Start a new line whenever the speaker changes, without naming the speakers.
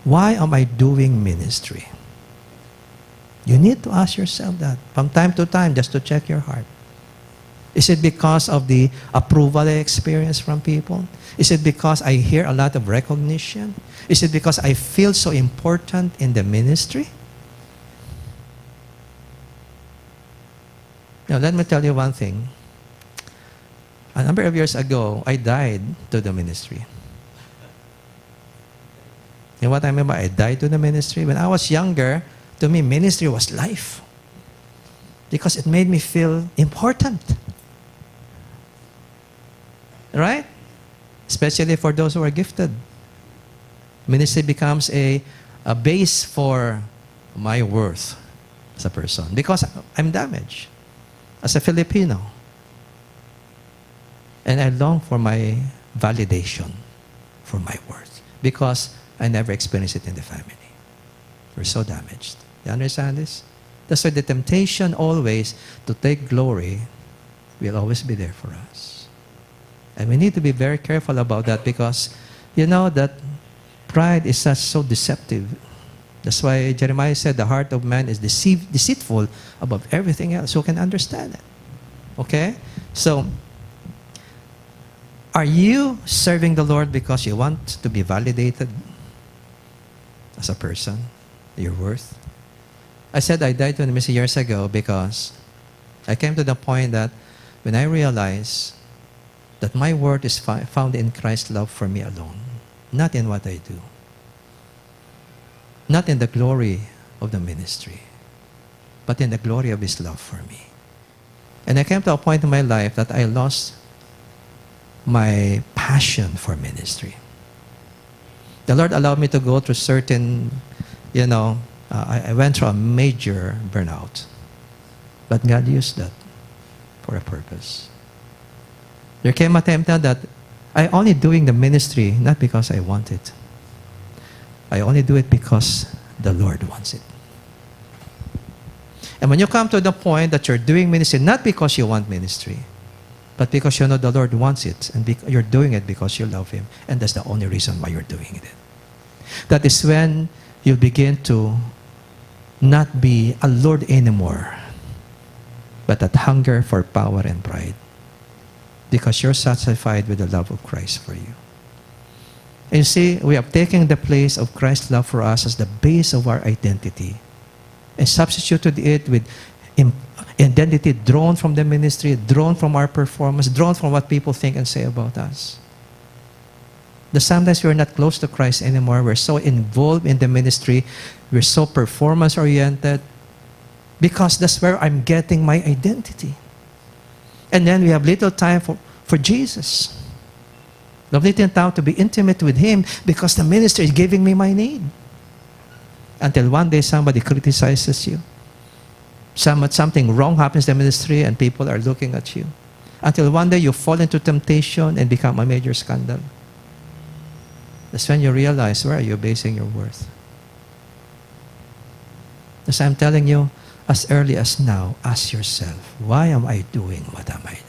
Why am I doing ministry? You need to ask yourself that from time to time just to check your heart. Is it because of the approval I experience from people? Is it because I hear a lot of recognition? Is it because I feel so important in the ministry? Now, let me tell you one thing. A number of years ago, I died to the ministry. You know what I mean by I died to the ministry? When I was younger, to me, ministry was life. Because it made me feel important. Right? Especially for those who are gifted. Ministry becomes a base for my worth as a person. Because I'm damaged as a Filipino. And I long for my validation for my worth. Because I never experienced it in the family. We're so damaged. You understand this? That's why the temptation always to take glory will always be there for us. And we need to be very careful about that because you know that pride is so deceptive. That's why Jeremiah said the heart of man is deceitful above everything else. Who can understand it? Okay? So, are you serving the Lord because you want to be validated as a person? Your worth? I said I died to the ministry years ago because I came to the point that when I realized that my worth is found in Christ's love for me alone, not in what I do, not in the glory of the ministry, but in the glory of His love for me. And I came to a point in my life that I lost my passion for ministry. The Lord allowed me to go through certain, I went through a major burnout. But God used that for a purpose. There came a time that I only doing the ministry not because I want it. I only do it because the Lord wants it. And when you come to the point that you're doing ministry not because you want ministry, but because you know the Lord wants it, and you're doing it because you love Him, and that's the only reason why you're doing it. That is when you begin to not be allured anymore, but that hunger for power and pride, because you're satisfied with the love of Christ for you. And you see, we have taken the place of Christ's love for us as the base of our identity and substituted it with identity drawn from the ministry, drawn from our performance, drawn from what people think and say about us. That sometimes we're not close to Christ anymore. We're so involved in the ministry. We're so performance-oriented because that's where I'm getting my identity. And then we have little time for Jesus. We have little time to be intimate with Him because the ministry is giving me my need. Until one day somebody criticizes you. Something wrong happens in the ministry and people are looking at you. Until one day you fall into temptation and become a major scandal. That's when you realize, where are you basing your worth? As I'm telling you, as early as now, ask yourself, why am I doing what am I doing?